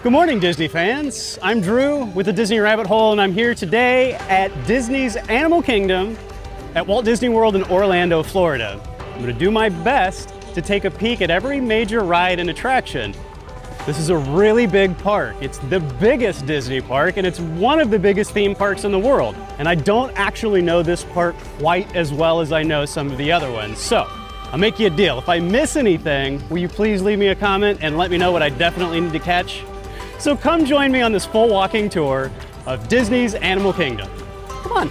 Good morning, Disney fans. I'm Drew with the Disney Rabbit Hole, and I'm here today at Disney's Animal Kingdom at Walt Disney World in Orlando, Florida. I'm gonna do my best to take a peek at every major ride and attraction. This is a really big park. It's the biggest Disney park, and it's one of the biggest theme parks in the world. And I don't actually know this park quite as well as I know some of the other ones. So, I'll make you a deal. If I miss anything, will you please leave me a comment and let me know what I definitely need to catch? So come join me on this full walking tour of Disney's Animal Kingdom. Come on.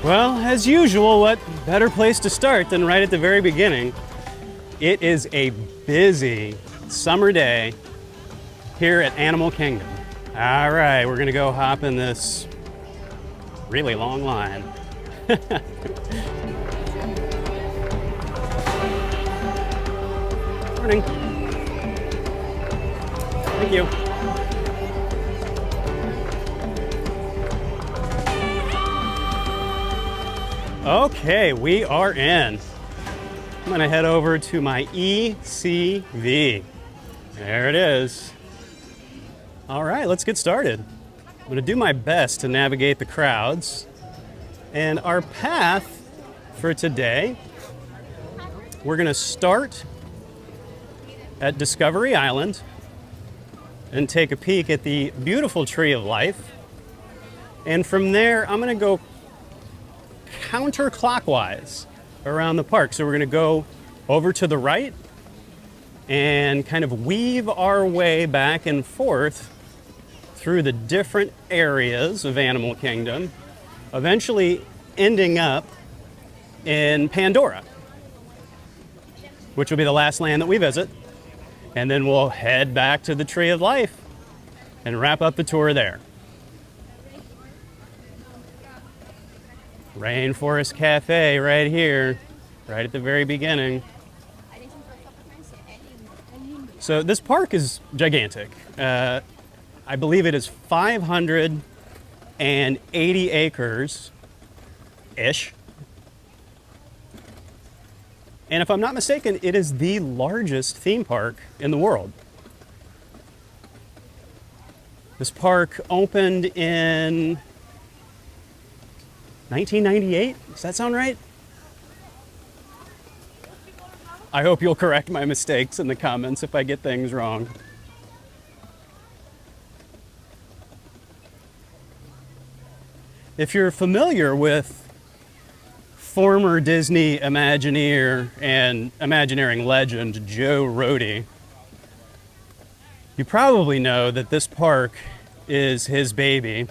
Well, as usual, what better place to start than right at the very beginning? It is a busy summer day here at Animal Kingdom. All right, we're gonna go hop in this really long line. Morning. Thank you. Okay, we are in. I'm gonna head over to my ECV. There it is. All right, let's get started. I'm gonna do my best to navigate the crowds. And our path for today, we're gonna start at Discovery Island and take a peek at the beautiful Tree of Life. And from there, I'm gonna go counterclockwise around the park. So we're going to go over to the right and kind of weave our way back and forth through the different areas of Animal Kingdom, eventually ending up in Pandora, which will be the last land that we visit. And then we'll head back to the Tree of Life and wrap up the tour there. Rainforest Cafe right here, right at the very beginning. So this park is gigantic. I believe it is 580 acres-ish. And if I'm not mistaken, it is the largest theme park in the world. This park opened in 1998? Does that sound right? I hope you'll correct my mistakes in the comments if I get things wrong. If you're familiar with former Disney Imagineer and Imagineering legend Joe Rohde, you probably know that this park is his baby.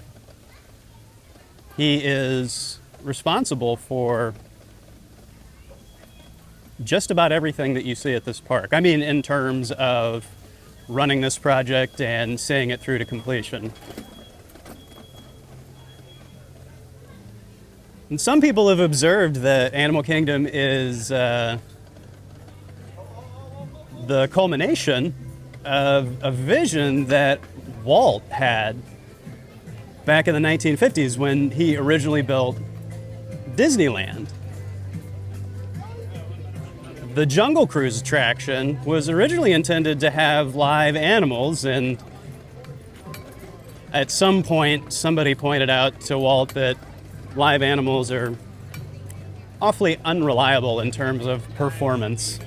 He is responsible for just about everything that you see at this park. I mean, in terms of running this project and seeing it through to completion. And some people have observed that Animal Kingdom is the culmination of a vision that Walt had back in the 1950s when he originally built Disneyland. The Jungle Cruise attraction was originally intended to have live animals, and at some point somebody pointed out to Walt that live animals are awfully unreliable in terms of performance.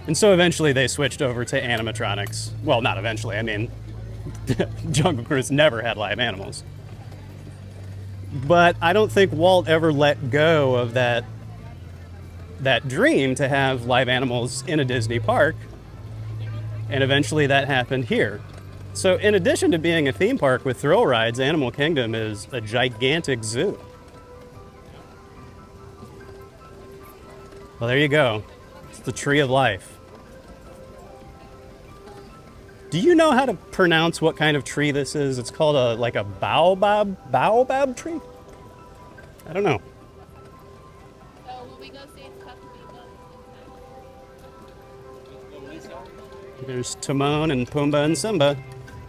And so eventually they switched over to animatronics. Well, not eventually, I mean, Jungle Cruise never had live animals. But I don't think Walt ever let go of that dream to have live animals in a Disney park. And eventually that happened here. So in addition to being a theme park with thrill rides, Animal Kingdom is a gigantic zoo. Well, there you go. It's the Tree of Life. Do you know how to pronounce what kind of tree this is? It's called like a baobab tree? I don't know. So when we go see it's custom There's Timon and Pumbaa and Simba,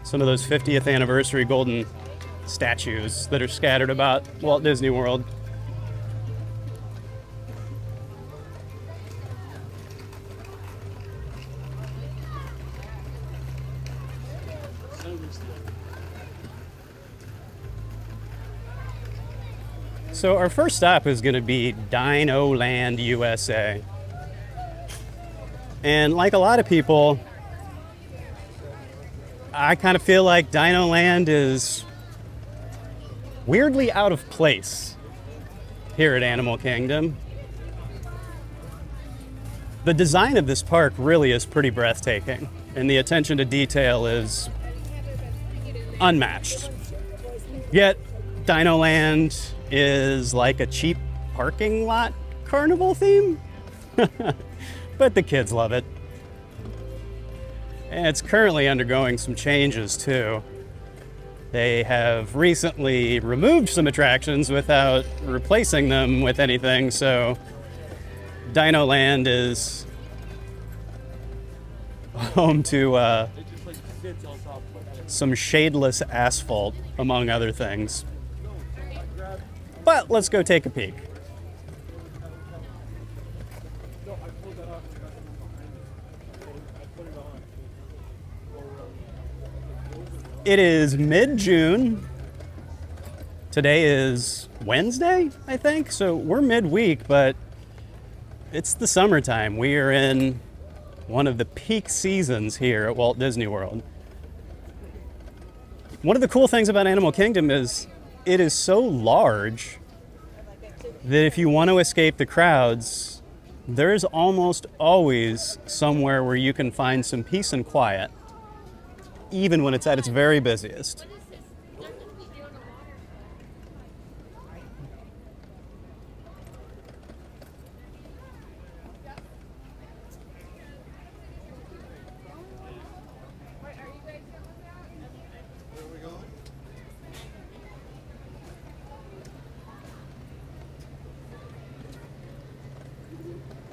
some of those 50th anniversary golden statues that are scattered about Walt Disney World. So our first stop is going to be DinoLand U.S.A. And like a lot of people, I kind of feel like DinoLand is weirdly out of place here at Animal Kingdom. The design of this park really is pretty breathtaking, and the attention to detail is unmatched. Yet, DinoLand is like a cheap parking lot carnival theme, but the kids love it. And it's currently undergoing some changes too. They have recently removed some attractions without replacing them with anything, so DinoLand is home to some shadeless asphalt, among other things. But let's go take a peek. It is mid-June. Today is Wednesday, I think. So we're midweek, but it's the summertime. We are in one of the peak seasons here at Walt Disney World. One of the cool things about Animal Kingdom is it is so large that if you want to escape the crowds, there's almost always somewhere where you can find some peace and quiet, even when it's at its very busiest.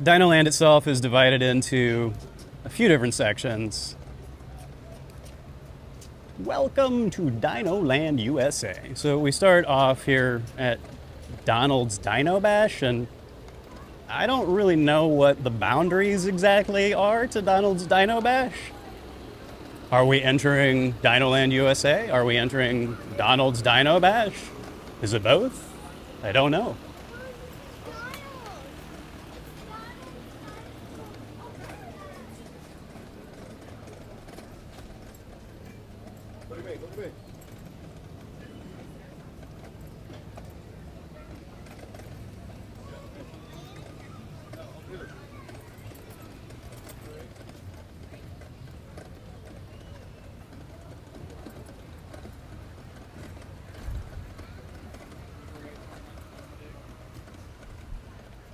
DinoLand itself is divided into a few different sections. Welcome to DinoLand U.S.A. So we start off here at Donald's Dino Bash, and I don't really know what the boundaries exactly are to Donald's Dino Bash. Are we entering DinoLand U.S.A? Are we entering Donald's Dino Bash? Is it both? I don't know.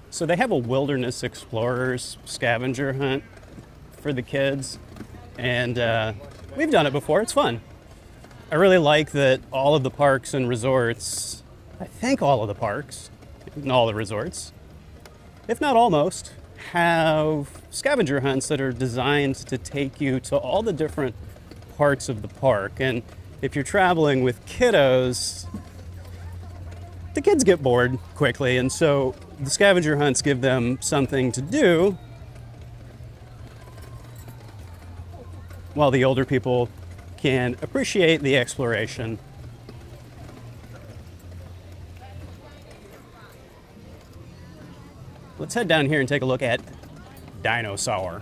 So they have a Wilderness Explorers scavenger hunt for the kids, and we've done it before. It's fun. I really like that all of the parks and resorts, I think all of the parks and all the resorts, if not almost, have scavenger hunts that are designed to take you to all the different parts of the park. And if you're traveling with kiddos, the kids get bored quickly, and so the scavenger hunts give them something to do while the older people can appreciate the exploration. Let's head down here and take a look at Dinosaur.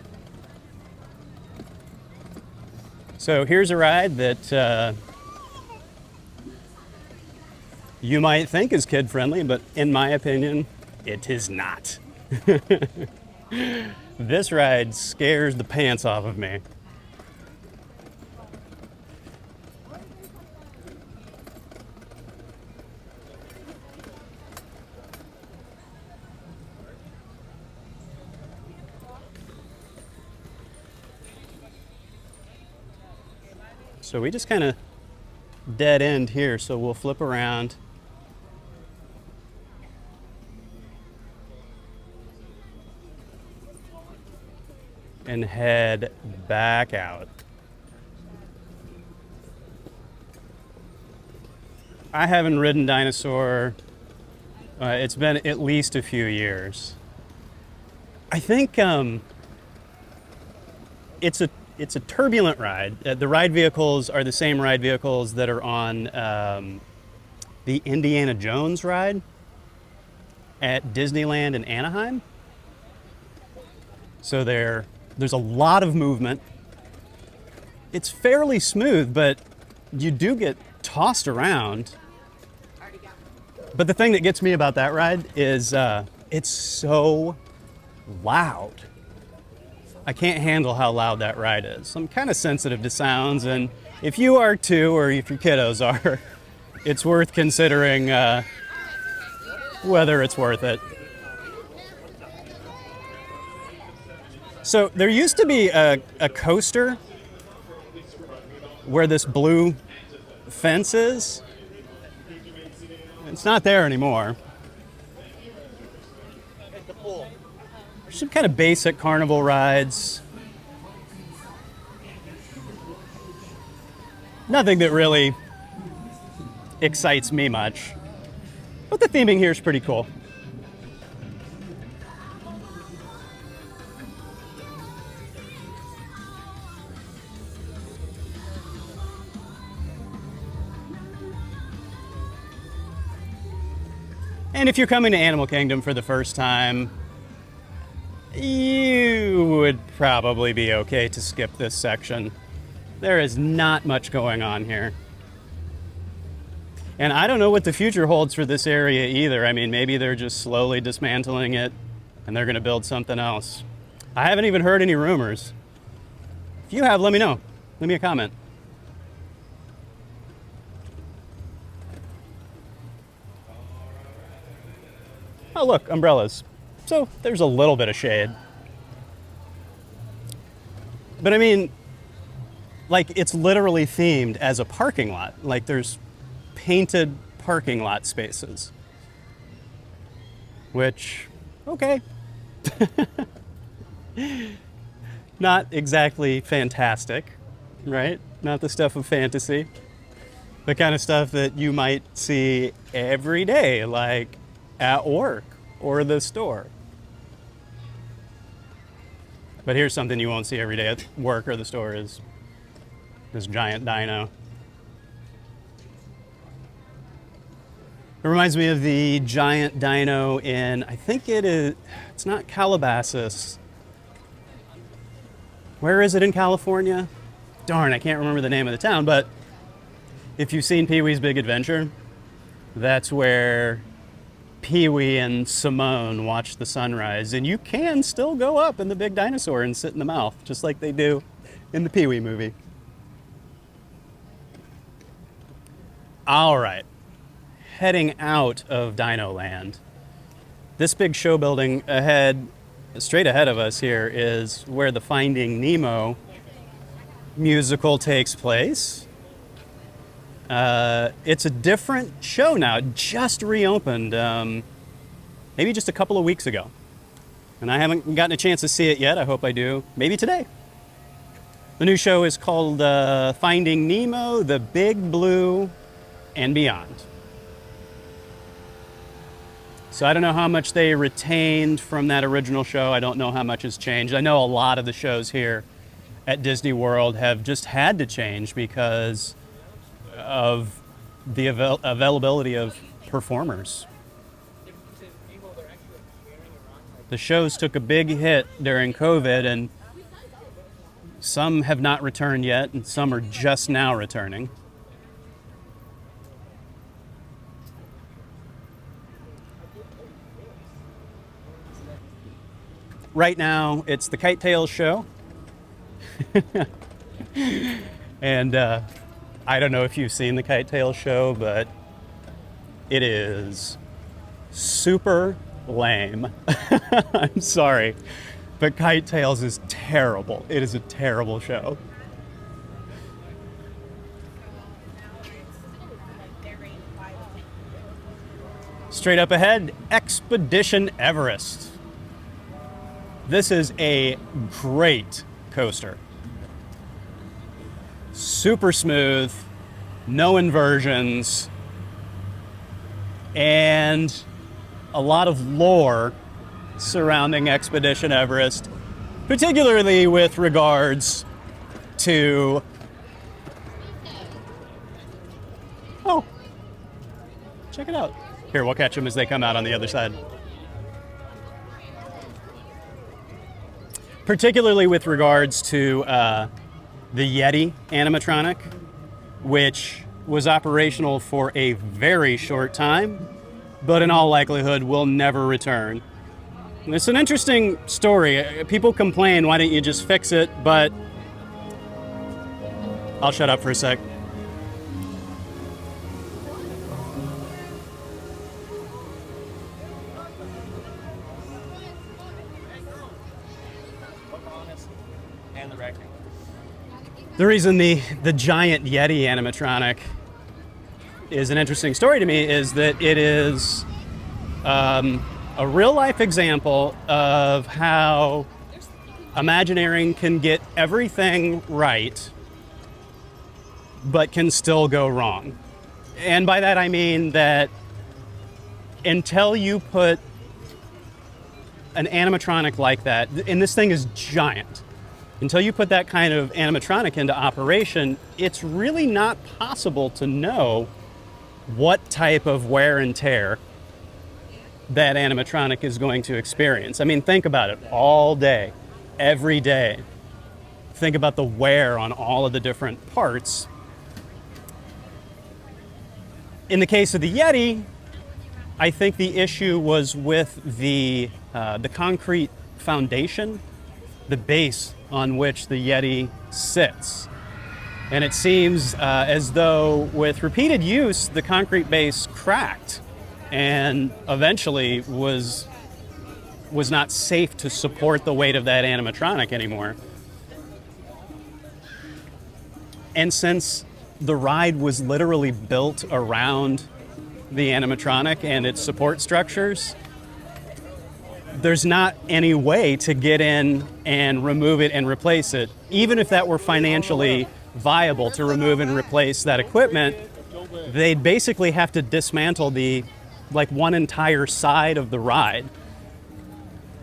So here's a ride that you might think is kid-friendly, but in my opinion, it is not. This ride scares the pants off of me. So we just kind of dead end here, so we'll flip around. And head back out. I haven't ridden Dinosaur. It's been at least a few years. I think it's a turbulent ride. The ride vehicles are the same ride vehicles that are on the Indiana Jones ride at Disneyland in Anaheim. So there's a lot of movement. It's fairly smooth, but you do get tossed around. But the thing that gets me about that ride is it's so loud. I can't handle how loud that ride is. I'm kind of sensitive to sounds, and if you are too, or if your kiddos are, it's worth considering whether it's worth it. So there used to be a coaster where this blue fence is. It's not there anymore. There's some kind of basic carnival rides. Nothing that really excites me much. But the theming here is pretty cool. And if you're coming to Animal Kingdom for the first time, you would probably be okay to skip this section. There is not much going on here. And I don't know what the future holds for this area either. I mean, maybe they're just slowly dismantling it and they're going to build something else. I haven't even heard any rumors. If you have, let me know. Leave me a comment. Oh, look, umbrellas. So there's a little bit of shade. But I mean, like, it's literally themed as a parking lot. Like, there's painted parking lot spaces. Which, okay. Not exactly fantastic, right? Not the stuff of fantasy. The kind of stuff that you might see every day, like at work or the store. But here's something you won't see every day at work or the store is this giant dino. It reminds me of the giant dino in, I think it's not Calabasas. Where is it in California? Darn, I can't remember the name of the town, but if you've seen Pee-wee's Big Adventure, that's where Pee-wee and Simone watch the sunrise, and you can still go up in the big dinosaur and sit in the mouth, just like they do in the Pee-wee movie. All right, heading out of DinoLand. This big show building straight ahead of us here is where the Finding Nemo musical takes place. It's a different show now. It just reopened maybe just a couple of weeks ago. And I haven't gotten a chance to see it yet. I hope I do. Maybe today. The new show is called Finding Nemo, The Big Blue, and Beyond. So I don't know how much they retained from that original show. I don't know how much has changed. I know a lot of the shows here at Disney World have just had to change because of the availability of performers. The shows took a big hit during COVID, and some have not returned yet, and some are just now returning. Right now, it's the Kite Tails show. And I don't know if you've seen the Kite Tails show, but it is super lame. I'm sorry, but Kite Tails is terrible. It is a terrible show. Straight up ahead, Expedition Everest. This is a great coaster. Super smooth, no inversions, and a lot of lore surrounding Expedition Everest, particularly with regards to... Oh, check it out. Here, we'll catch them as they come out on the other side. Particularly with regards to the Yeti animatronic, which was operational for a very short time, but in all likelihood will never return. It's an interesting story. People complain, why don't you just fix it? But I'll shut up for a sec. The reason the giant Yeti animatronic is an interesting story to me is that it is a real life example of how Imagineering can get everything right, but can still go wrong. And by that I mean that until you put an animatronic like that, and this thing is giant, until you put that kind of animatronic into operation, it's really not possible to know what type of wear and tear that animatronic is going to experience. I mean, think about it all day, every day. Think about the wear on all of the different parts. In the case of the Yeti, I think the issue was with the concrete foundation, the base on which the Yeti sits. And it seems as though with repeated use, the concrete base cracked and eventually was not safe to support the weight of that animatronic anymore. And since the ride was literally built around the animatronic and its support structures, there's not any way to get in and remove it and replace it. Even if that were financially viable to remove and replace that equipment, they'd basically have to dismantle one entire side of the ride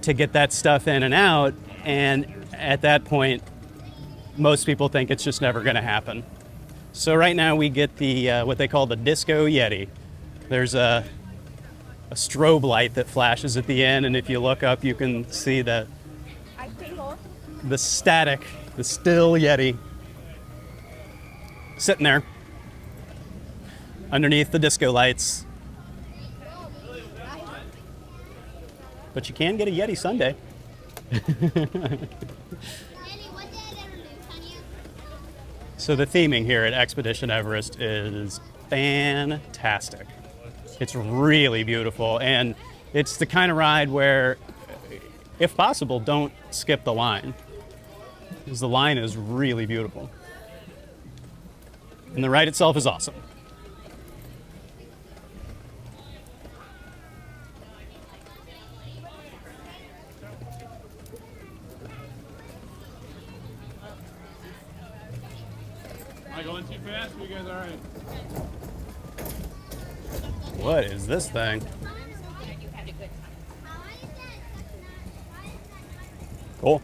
to get that stuff in and out. And at that point, most people think it's just never going to happen. So right now we get the what they call the Disco Yeti. There's a strobe light that flashes at the end, and if you look up, you can see the still Yeti sitting there underneath the disco lights. But you can get a Yeti sundae. So the theming here at Expedition Everest is fantastic. It's really beautiful, and it's the kind of ride where, if possible, don't skip the line, because the line is really beautiful. And the ride itself is awesome. Am I going too fast? Are you guys all right? What is this thing? Cool.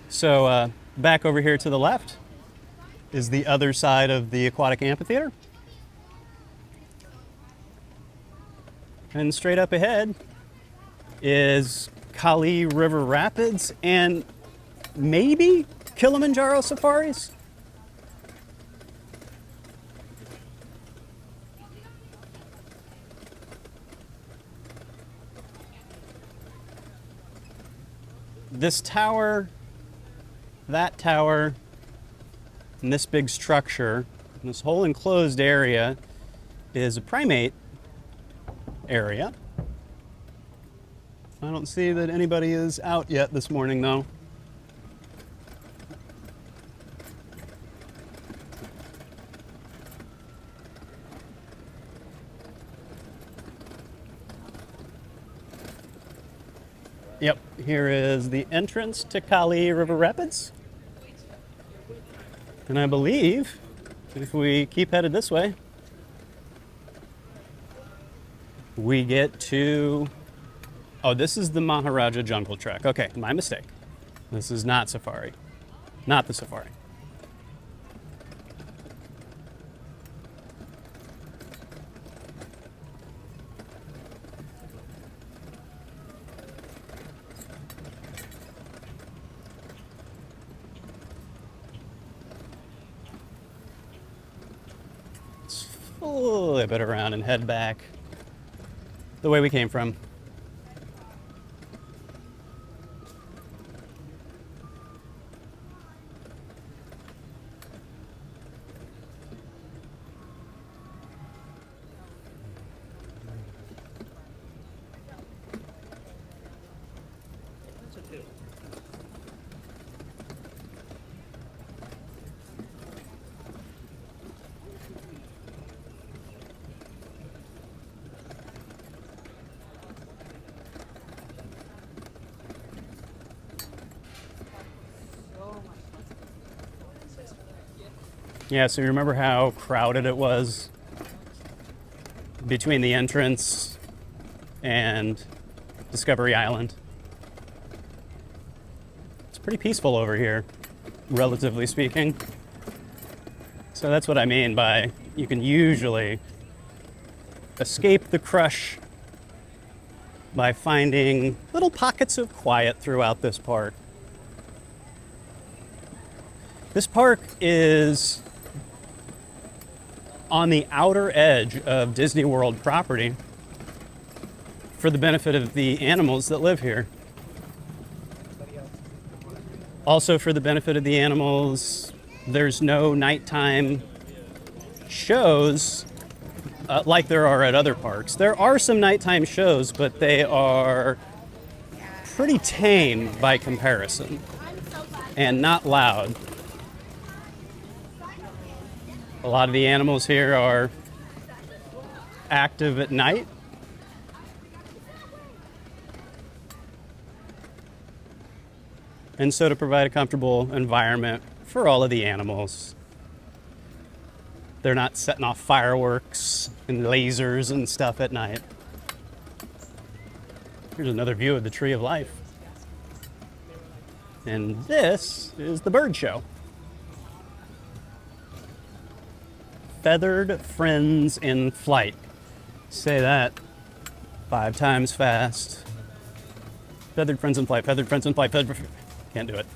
So back over here to the left is the other side of the aquatic amphitheater. And straight up ahead is Kali River Rapids and maybe Kilimanjaro safaris. This tower, that tower, and this big structure, and this whole enclosed area is a primate area. I don't see that anybody is out yet this morning, though. Yep, here is the entrance to Kali River Rapids. And I believe if we keep headed this way, we get to, oh, this is the Maharaja Jungle Trek. Okay, my mistake. This is not safari. Not the safari. Let's flip it around and head back the way we came from. Yeah, so you remember how crowded it was between the entrance and Discovery Island? It's pretty peaceful over here, relatively speaking. So that's what I mean by you can usually escape the crush by finding little pockets of quiet throughout this park. This park is on the outer edge of Disney World property for the benefit of the animals that live here. Also for the benefit of the animals, there's no nighttime shows like there are at other parks. There are some nighttime shows, but they are pretty tame by comparison and not loud. A lot of the animals here are active at night. And so to provide a comfortable environment for all of the animals, they're not setting off fireworks and lasers and stuff at night. Here's another view of the Tree of Life. And this is the bird show. Feathered Friends in Flight. Say that 5 times fast. Feathered Friends in Flight, Feathered Friends in Flight, Feathered... Can't do it.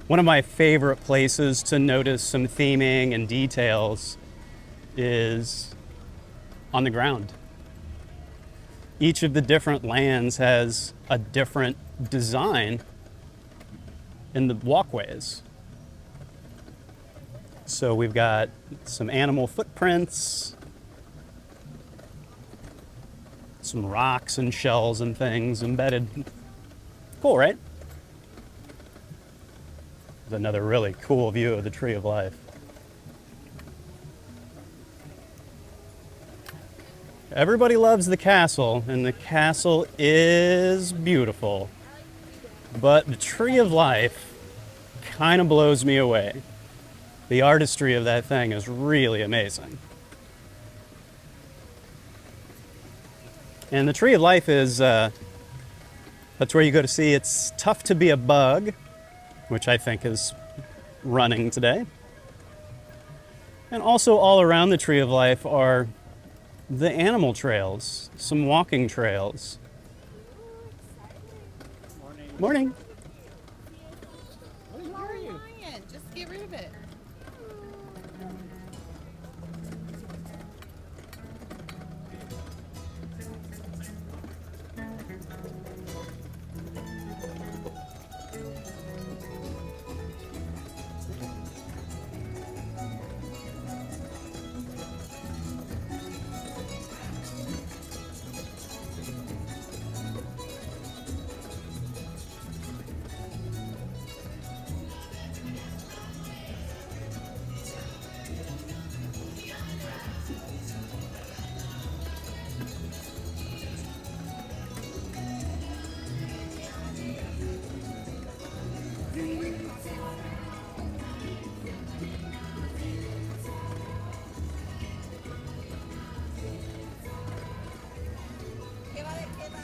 One of my favorite places to notice some theming and details is on the ground. Each of the different lands has a different design in the walkways. So we've got some animal footprints, some rocks and shells and things embedded. Cool, right? There's another really cool view of the Tree of Life. Everybody loves the castle, and the castle is beautiful. But the Tree of Life kind of blows me away. The artistry of that thing is really amazing. And the Tree of Life is, that's where you go to see It's Tough to Be a Bug, which I think is running today. And also all around the Tree of Life are the animal trails, some walking trails. Morning. Morning. Why are you? Just get rid of it.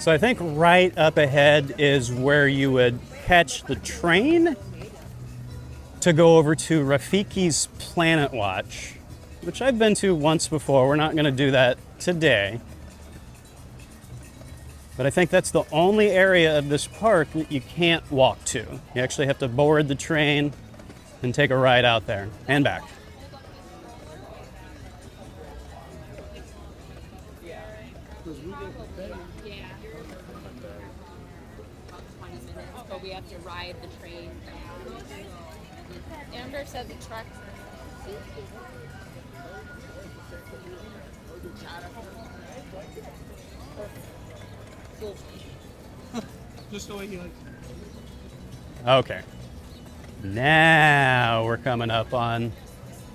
So I think right up ahead is where you would catch the train to go over to Rafiki's Planet Watch, which I've been to once before. We're not going to do that today. But I think that's the only area of this park that you can't walk to. You actually have to board the train and take a ride out there and back. But we have to ride the train back. Amber said the trucks Just the way you like. Okay. Now we're coming up on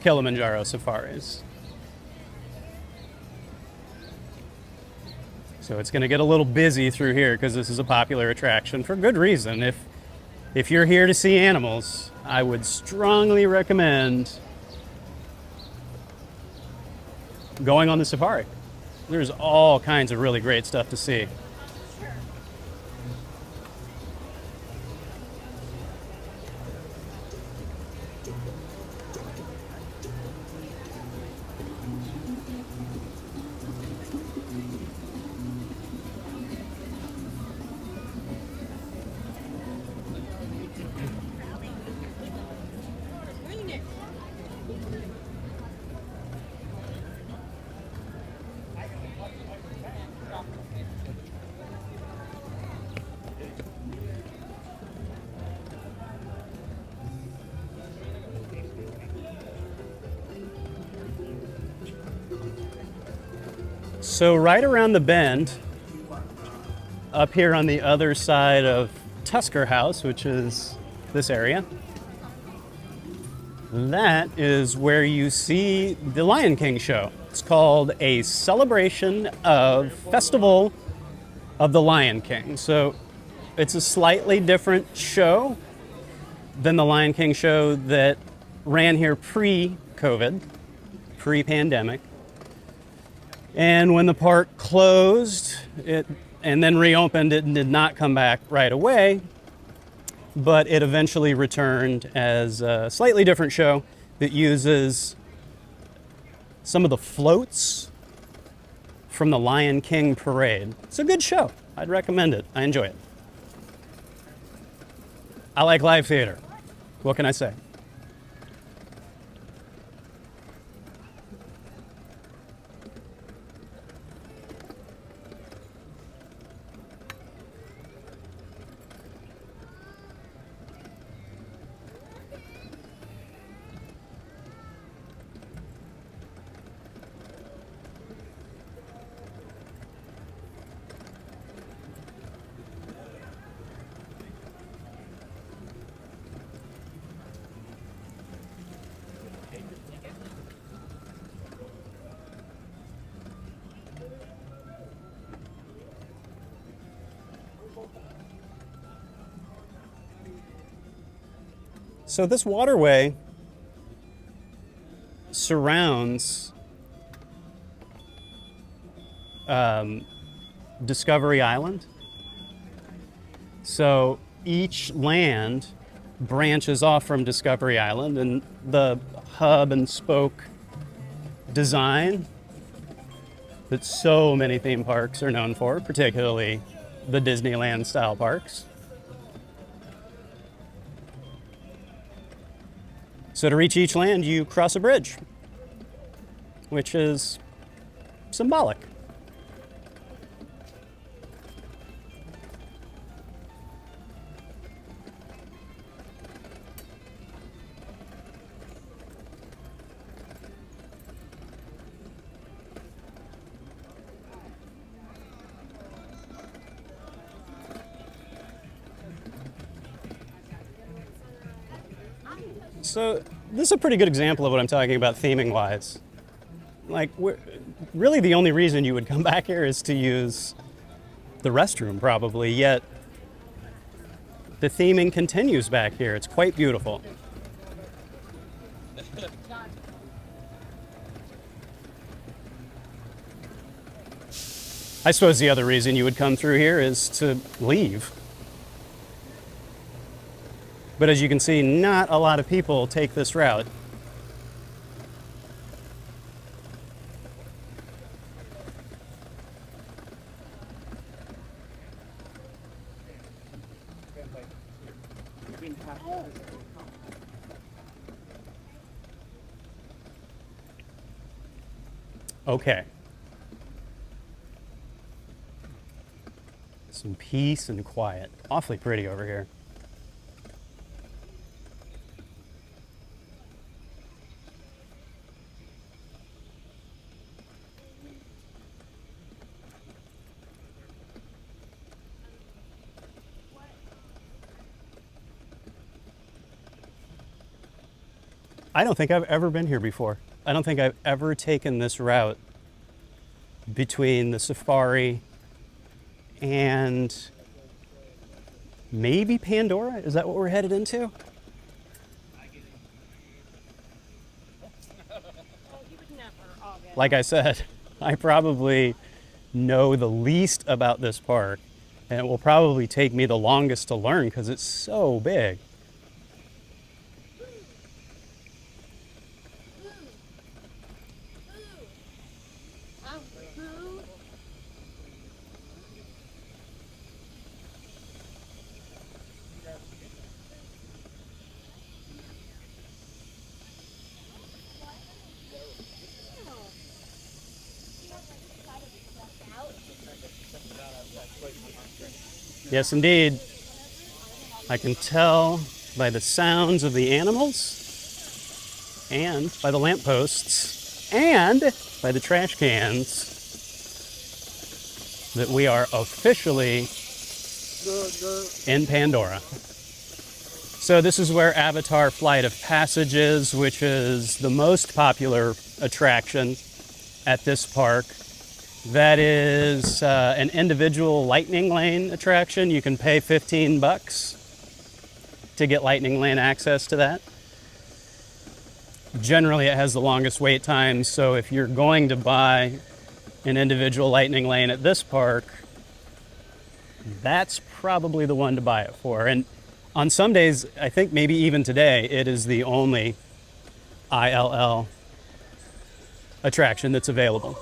Kilimanjaro Safaris. So it's going to get a little busy through here because this is a popular attraction for good reason. If you're here to see animals, I would strongly recommend going on the safari. There's all kinds of really great stuff to see. So right around the bend, up here on the other side of Tusker House, which is this area, that is where you see the Lion King show. It's called a celebration of Festival of the Lion King. So it's a slightly different show than the Lion King show that ran here pre-COVID, pre-pandemic. And when the park closed and then reopened, it did not come back right away, but it eventually returned as a slightly different show that uses some of the floats from the Lion King parade. It's a good show. I'd recommend it. I enjoy it. I like live theater. What can I say? So this waterway surrounds Discovery Island. So each land branches off from Discovery Island, and the hub and spoke design that so many theme parks are known for, particularly the Disneyland style parks. So to reach each land, you cross a bridge, which is symbolic. So this is a pretty good example of what I'm talking about theming-wise. Like, really the only reason you would come back here is to use the restroom, probably, yet the theming continues back here. It's quite beautiful. I suppose the other reason you would come through here is to leave. But as you can see, not a lot of people take this route. Okay. Some peace and quiet. Awfully pretty over here. I don't think I've ever been here before. I don't think I've ever taken this route between the safari and maybe Pandora. Is that what we're headed into? Like I said, I probably know the least about this park, and it will probably take me the longest to learn because it's so big. Yes, indeed. I can tell by the sounds of the animals and by the lampposts and by the trash cans that we are officially in Pandora. So this is where Avatar Flight of Passage is, which is the most popular attraction at this park. That is an individual lightning lane attraction. You can pay $15 to get lightning lane access to that. Generally, it has the longest wait times, so if you're going to buy an individual lightning lane at this park, that's probably the one to buy it for. And on some days, I think maybe even today, it is the only ILL attraction that's available.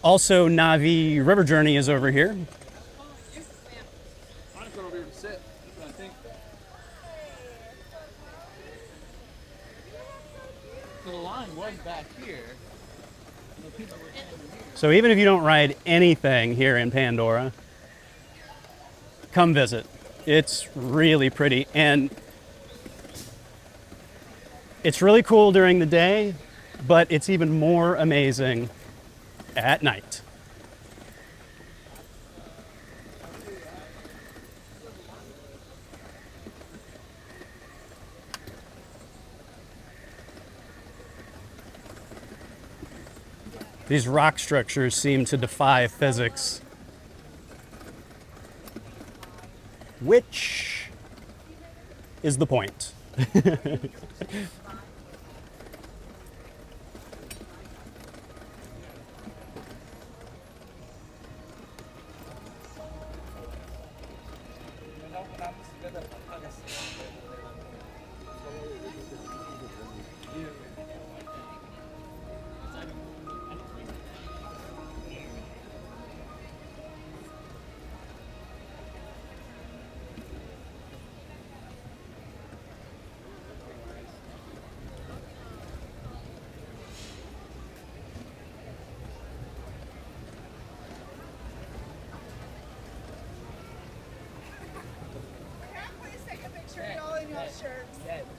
Also, Navi River Journey is over here. I'm just going over here to sit. That's what I think. So the line was back here. The people were standing here. So even if you don't ride anything here in Pandora, come visit. It's really pretty, and it's really cool during the day, but it's even more amazing at night. These rock structures seem to defy physics, which is the point.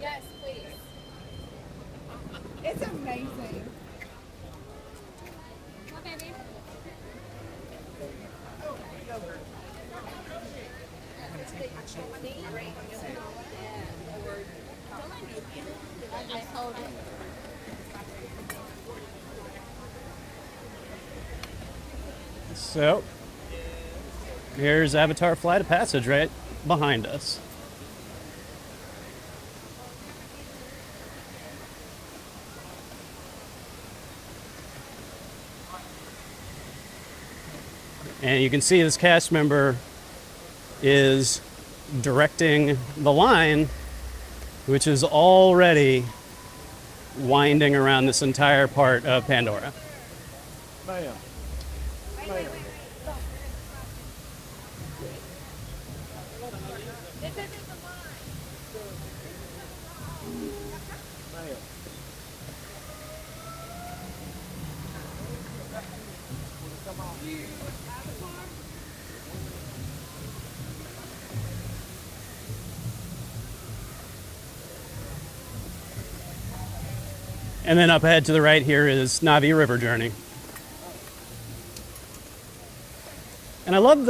Yes, please. It's amazing. Hi, baby. I told it. So, here's Avatar Flight of Passage right behind us. And you can see this cast member is directing the line, which is already winding around this entire part of Pandora. Ma'am. This isn't the line. And then up ahead to the right here is Navi River Journey. And I love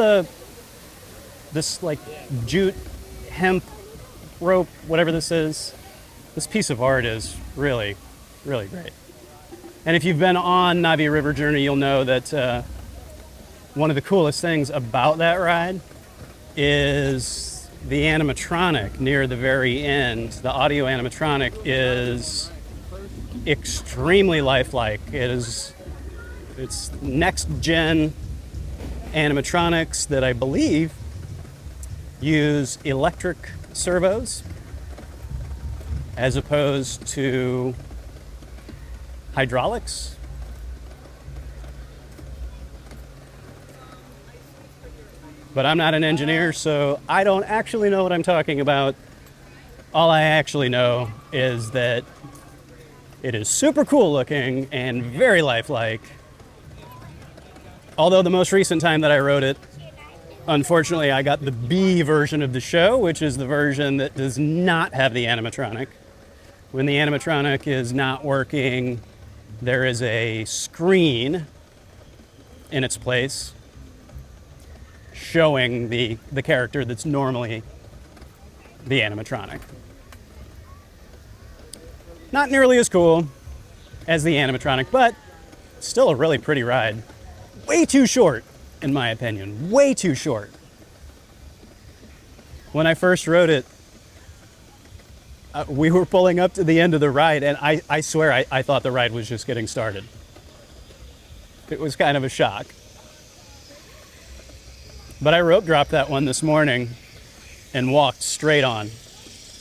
this like jute, hemp, rope, whatever this is. This piece of art is really, really great. And if you've been on Navi River Journey, you'll know that one of the coolest things about that ride is the animatronic near the very end. The audio animatronic is extremely lifelike. It's next gen animatronics that I believe use electric servos as opposed to hydraulics. But I'm not an engineer, so I don't actually know what I'm talking about. All I actually know is that it is super cool looking and very lifelike. Although the most recent time that I rode it, unfortunately, I got the B version of the show, which is the version that does not have the animatronic. When the animatronic is not working, there is a screen in its place showing the character that's normally the animatronic. Not nearly as cool as the animatronic, but still a really pretty ride. Way too short, in my opinion. Way too short. When I first rode it, we were pulling up to the end of the ride, and I swear I thought the ride was just getting started. It was kind of a shock. But I rope dropped that one this morning and walked straight on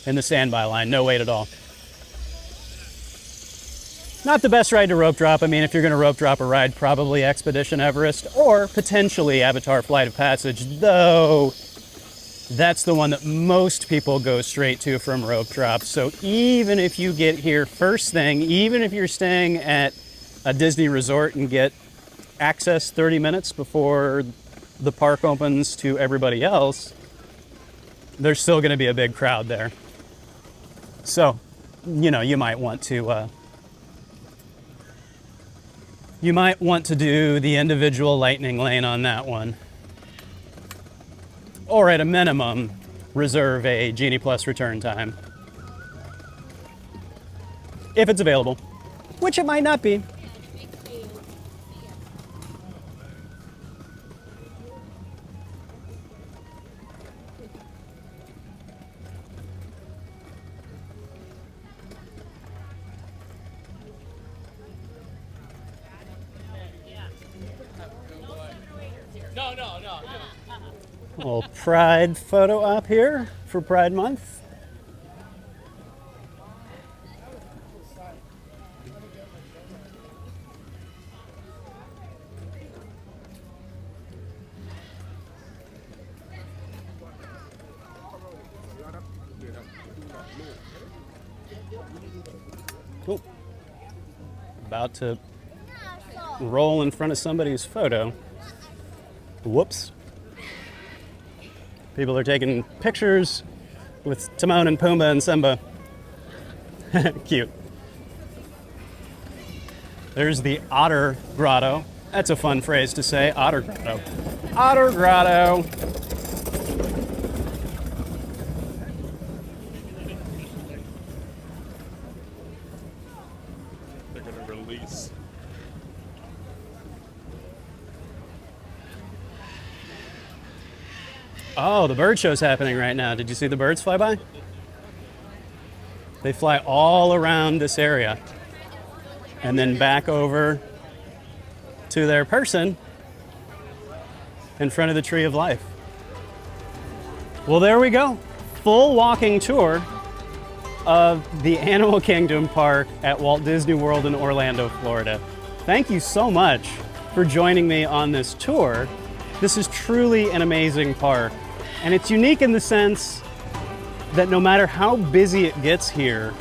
in the standby line. No wait at all. Not the best ride to rope drop. I mean, if you're going to rope drop a ride, probably Expedition Everest or potentially Avatar Flight of Passage, though that's the one that most people go straight to from rope drop. So even if you get here first thing, even if you're staying at a Disney resort and get access 30 minutes before the park opens to everybody else, there's still going to be a big crowd there. So, you know, you might want to do the individual lightning lane on that one. Or at a minimum, reserve a Genie Plus return time. If it's available, which it might not be. No. A little Pride photo op here for Pride Month. Cool. About to roll in front of somebody's photo. Whoops. People are taking pictures with Timon and Pumbaa and Simba. Cute. There's the Otter Grotto. That's a fun phrase to say, Otter Grotto. Otter Grotto. They're gonna release. Oh, the bird show's happening right now. Did you see the birds fly by? They fly all around this area and then back over to their person in front of the Tree of Life. Well, there we go. Full walking tour of the Animal Kingdom Park at Walt Disney World in Orlando, Florida. Thank you so much for joining me on this tour. This is truly an amazing park, and it's unique in the sense that no matter how busy it gets here,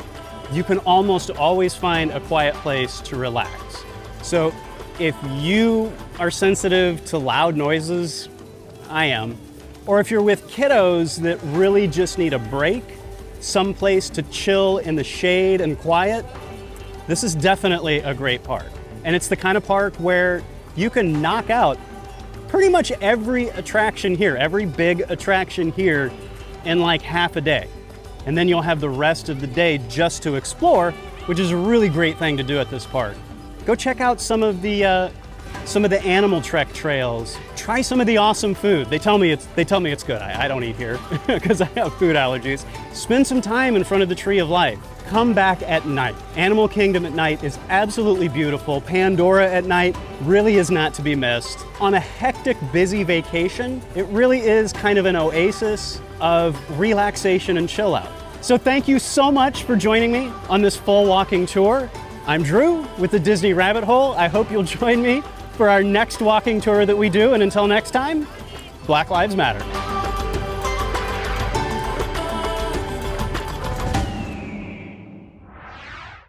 you can almost always find a quiet place to relax. So if you are sensitive to loud noises, I am, or if you're with kiddos that really just need a break, someplace to chill in the shade and quiet, this is definitely a great park. And it's the kind of park where you can knock out pretty much every attraction here, every big attraction here in like half a day. And then you'll have the rest of the day just to explore, which is a really great thing to do at this park. Go check out some of the animal trek trails. Try some of the awesome food. They tell me it's good. I don't eat here because I have food allergies. Spend some time in front of the Tree of Life. Come back at night. Animal Kingdom at night is absolutely beautiful. Pandora at night really is not to be missed. On a hectic, busy vacation, it really is kind of an oasis of relaxation and chill out. So thank you so much for joining me on this full walking tour. I'm Drew with the Disney Rabbit Hole. I hope you'll join me for our next walking tour that we do. And until next time, Black Lives Matter.